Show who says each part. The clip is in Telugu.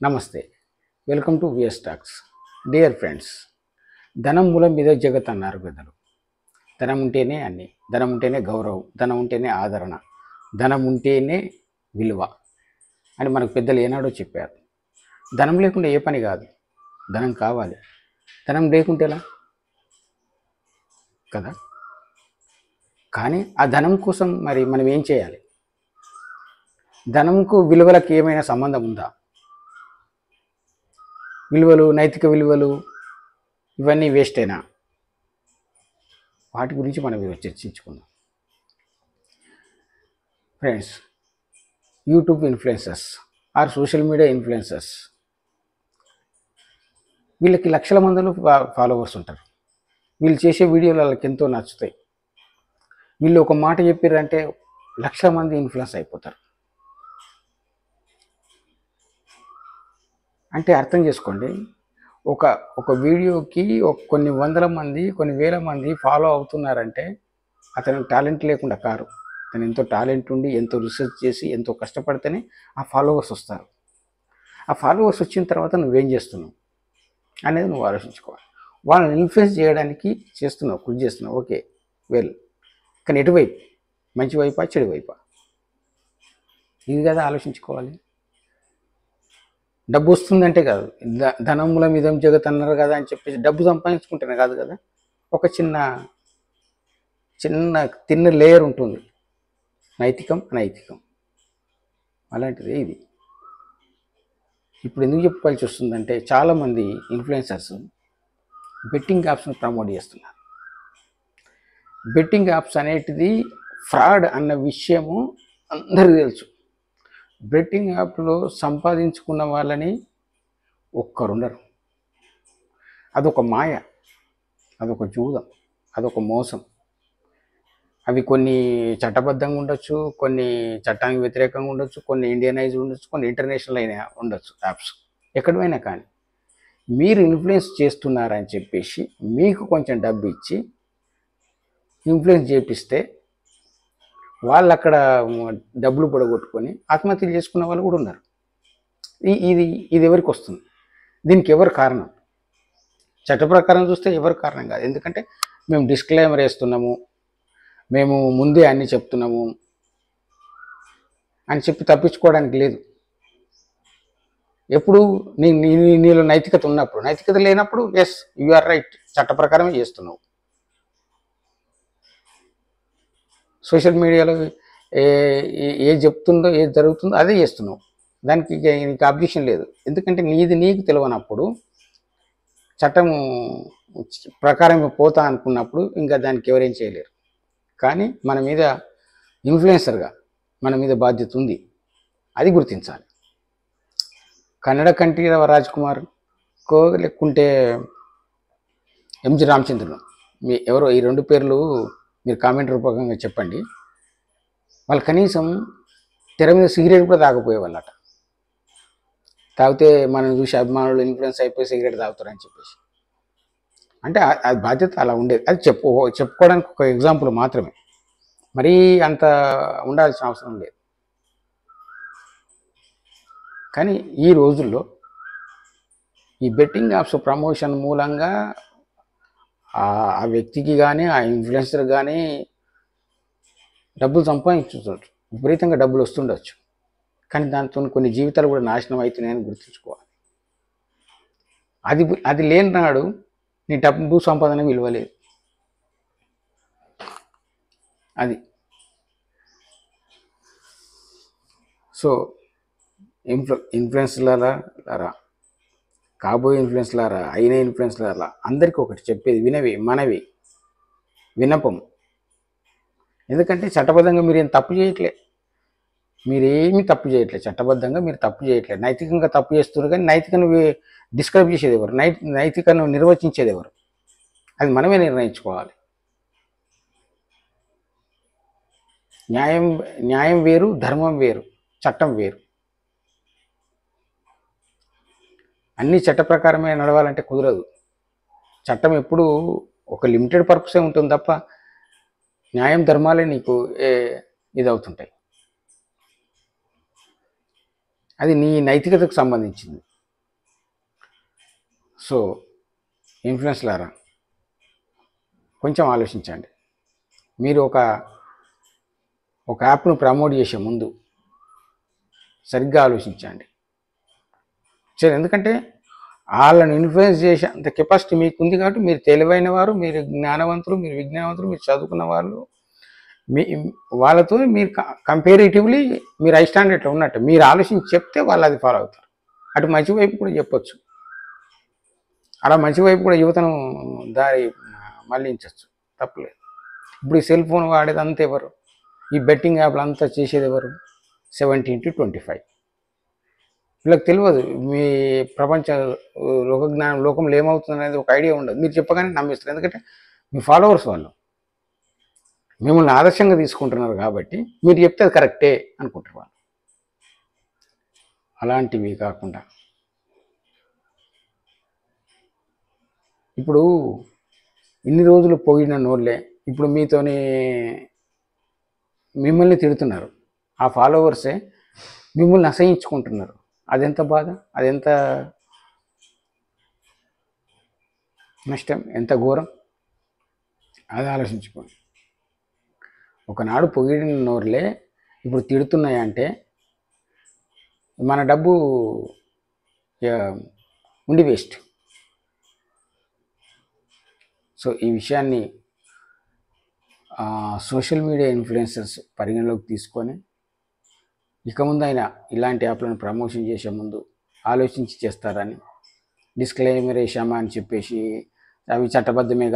Speaker 1: నమస్తే, welcome to VS talks. Dear friends, ధనం మూలం మీద జగత్ అన్నారు పెద్దలు. ధనం ఉంటేనే అన్ని, ధనం ఉంటేనే గౌరవం, ధనం ఉంటేనే ఆదరణ, ధనం ఉంటేనే విలువ అని మనకు పెద్దలు ఏనాడో చెప్పారు. ధనం లేకుండా ఏ పని కాదు, ధనం కావాలి. ధనం లేకుంటే ఎలా కదా. కానీ ఆ ధనం కోసం మరి మనం ఏం చేయాలి? ధనంకు విలువలకు ఏమైనా సంబంధం ఉందా? విలువలు, నైతిక విలువలు ఇవన్నీ వేస్టేనా? వాటి గురించి మనం ఈరోజు చర్చించుకుందాం. Friends, YouTube influencers or social media influencers, వీళ్ళకి లక్షల మందిలో ఫాలోవర్స్ ఉంటారు. వీళ్ళు చేసే వీడియోలు వాళ్ళకి ఎంతో నచ్చుతాయి. వీళ్ళు ఒక మాట చెప్పారంటే లక్షల మంది ఇన్ఫ్లుయెన్స్ అయిపోతారు. అంటే అర్థం చేసుకోండి, ఒక వీడియోకి కొన్ని వందల మంది, కొన్ని వేల మంది ఫాలో అవుతున్నారంటే అతను టాలెంట్ లేకుండా కారు. అతను ఎంతో టాలెంట్ ఉండి, ఎంతో రీసెర్చ్ చేసి, ఎంతో కష్టపడితేనే ఆ ఫాలోవర్స్ వస్తారు. ఆ ఫాలోవర్స్ వచ్చిన తర్వాత నువ్వేం చేస్తున్నావు అనేది నువ్వు ఆలోచించుకోవాలి. వాళ్ళని ఇన్ఫ్లుయెన్స్ చేయడానికి చేస్తున్నావు, కృషి చేస్తున్నావు, ఓకే, వెల్. కానీ ఎటువైపు? మంచి వైపా, చెడు వైపా? ఇది కదా ఆలోచించుకోవాలి. డబ్బు వస్తుందంటే కాదు, ధనం మూలం ఇదం జగత్ అన్నారు కదా అని చెప్పేసి డబ్బు సంపాదించుకుంటేనే కాదు కదా. ఒక చిన్న తిన్న లేయర్ ఉంటుంది, నైతికం అనైతికం. అలాంటిది ఇది. ఇప్పుడు ఎందుకు చెప్పుకోవాల్సి వస్తుందంటే, చాలామంది ఇన్ఫ్లుయెన్సర్స్ బెట్టింగ్ యాప్స్ని ప్రమోట్ చేస్తున్నారు. బెట్టింగ్ యాప్స్ అనేటిది ఫ్రాడ్ అన్న విషయము అందరికీ తెలుసు. బెట్టింగ్ యాప్లో సంపాదించుకున్న వాళ్ళని ఒక్కరుండరు. అదొక మాయ, అదొక జూదం, అదొక మోసం. అవి కొన్ని చట్టబద్ధంగా ఉండొచ్చు, కొన్ని చట్టానికి వ్యతిరేకంగా ఉండొచ్చు, కొన్ని ఇండియనైజ్ ఉండొచ్చు, కొన్ని ఇంటర్నేషనల్ అయినా ఉండొచ్చు యాప్స్. ఎక్కడైనా కానీ మీరు ఇన్ఫ్లుయెన్స్ చేస్తున్నారని చెప్పేసి మీకు కొంచెం డబ్బు ఇచ్చి ఇన్ఫ్లుయెన్స్ చేపిస్తే వాళ్ళు అక్కడ డబ్బులు పొడగొట్టుకొని ఆత్మహత్యలు చేసుకున్న వాళ్ళు కూడా ఉన్నారు. ఇది ఎవరికి వస్తుంది? దీనికి ఎవరు కారణం? చట్ట ప్రకారం చూస్తే ఎవరు కారణం కాదు. ఎందుకంటే మేము డిస్క్లైమర్ వేస్తున్నాము, మేము ముందే అన్ని చెప్తున్నాము అని చెప్పి తప్పించుకోవడానికి లేదు. ఎప్పుడు నీలో నైతికత ఉన్నప్పుడు, నైతికత లేనప్పుడు ఎస్ యు ఆర్ రైట్, చట్ట ప్రకారమే చేస్తున్నావు. సోషల్ మీడియాలో ఏ చెప్తుందో, ఏది జరుగుతుందో అదే చేస్తున్నావు. దానికి నీకు అబ్జెక్షన్ లేదు. ఎందుకంటే నీకు తెలియనప్పుడు, చట్టం ప్రకారం పోతా అనుకున్నప్పుడు ఇంకా దానికి ఎవరేం చేయలేరు. కానీ మన మీద ఇన్ఫ్లుయెన్సర్గా మన మీద బాధ్యత ఉంది, అది గుర్తించాలి. కన్నడ కంఠీరవ రాజ్ కుమార్ కో లేకుంటే ఎంజి రామచంద్రన్, ఎవరో ఈ రెండు పేర్లు మీరు కామెంట్ రూపకంగా చెప్పండి. వాళ్ళు కనీసం తెర మీద సిగరెట్ కూడా తాగపోయేవాళ్ళట. తాగితే మనం చూసి అభిమానులు ఇన్ఫ్లుయెన్స్ అయిపోయి సిగరెట్ తాగుతారని చెప్పేసి. అంటే అది బాధ్యత అలా ఉండేది. అది చెప్పుకోవడానికి ఒక ఎగ్జాంపుల్ మాత్రమే, మరీ అంత ఉండాల్సిన అవసరం లేదు. కానీ ఈ రోజుల్లో ఈ బెట్టింగ్ యాప్స్ ప్రమోషన్ మూలంగా ఆ వ్యక్తికి కానీ, ఆ ఇన్ఫ్లుయెన్సర్ కానీ డబ్బులు సంపాదించవచ్చు, విపరీతంగా డబ్బులు వస్తుండొచ్చు. కానీ దాంతో కొన్ని జీవితాలు కూడా నాశనం అవుతున్నాయని గుర్తుంచుకోవాలి. అది లేని నాడు నీ డబ్బు సంపాదన విలువలేదు. అది సో ఇన్ఫ్లుయెన్స్లారా, కాబోయే ఇన్ఫ్లుయెన్స్లారా, అయిన ఇన్ఫ్లుయెన్స్లారా, అందరికీ ఒకటి చెప్పేది మనవి విన్నపం. ఎందుకంటే చట్టబద్ధంగా మీరు ఏం తప్పు చేయట్లే, మీరేమీ తప్పు చేయట్లేదు. చట్టబద్ధంగా మీరు తప్పు చేయట్లేదు, నైతికంగా తప్పు చేస్తున్నారు. కానీ నైతికను డిస్క్రైబ్ చేసేది ఎవరు? నైతికను నిర్వచించేది ఎవరు? అది మనమే నిర్ణయించుకోవాలి. న్యాయం వేరు, ధర్మం వేరు, చట్టం వేరు. అన్నీ చట్ట ప్రకారమే నడవాలంటే కుదరదు. చట్టం ఎప్పుడు ఒక లిమిటెడ్ పర్పసే ఉంటుంది తప్ప న్యాయం ధర్మాలే నీకు ఇదవుతుంటాయి. అది నీ నైతికతకు సంబంధించింది. సో ఇన్ఫ్లుయెన్స్లారా కొంచెం ఆలోచించండి. మీరు ఒక యాప్ను ప్రమోట్ చేసే ముందు సరిగ్గా ఆలోచించండి. సరే, ఎందుకంటే వాళ్ళని ఇన్ఫ్లుయెన్స్ చేసే అంత కెపాసిటీ మీకు ఉంది కాబట్టి మీరు తెలివైన వారు, మీరు జ్ఞానవంతులు, మీరు విజ్ఞానవంతులు, మీరు చదువుకున్న వాళ్ళు. మీ వాళ్ళతో మీరు కంపేరేటివ్లీ మీరు హై స్టాండర్డ్లో ఉన్నట్టు మీరు ఆలోచించి చెప్తే వాళ్ళు అది ఫాలో అవుతారు. అటు మంచి వైపు కూడా చెప్పొచ్చు, అలా మంచి వైపు కూడా యువతను దారి మళ్ళించవచ్చు, తప్పలేదు. ఇప్పుడు ఈ సెల్ ఫోన్ వాడేది అంతా ఎవరు? ఈ బెట్టింగ్ యాప్లు అంతా చేసేది ఎవరు? 17 to 25. వీళ్ళకి తెలియదు మీ ప్రపంచ లోకంలో ఏమవుతుంది అనేది ఒక ఐడియా ఉండదు. మీరు చెప్పగానే నమ్మిస్తారు, ఎందుకంటే మీ ఫాలోవర్స్ వాళ్ళు మిమ్మల్ని ఆదర్శంగా తీసుకుంటున్నారు కాబట్టి మీరు చెప్తే అది కరెక్టే అనుకుంటారు వాళ్ళు. అలాంటివి కాకుండా ఇప్పుడు ఇన్ని రోజులు పోయిన నోళ్ళే ఇప్పుడు మీతోని మిమ్మల్ని తిడుతున్నారు, ఆ ఫాలోవర్సే మిమ్మల్ని అసహించుకుంటున్నారు. అదెంత బాధ, అదెంత నష్టం, ఎంత ఘోరం, అది ఆలోచించుకోండి. ఒకనాడు పొగిడిన నోరులే ఇప్పుడు తిడుతున్నాయంటే మన డబ్బు ఉండి వేస్ట్. సో ఈ విషయాన్ని సోషల్ మీడియా ఇన్ఫ్లుయెన్సర్స్ పరిగణలోకి తీసుకొని ఇక ముందైనా ఇలాంటి యాప్లను ప్రమోషన్ చేసే ముందు ఆలోచించి చేస్తారని, డిస్క్లైమర్ వేసామా అని చెప్పేసి అవి చట్టబద్ధమే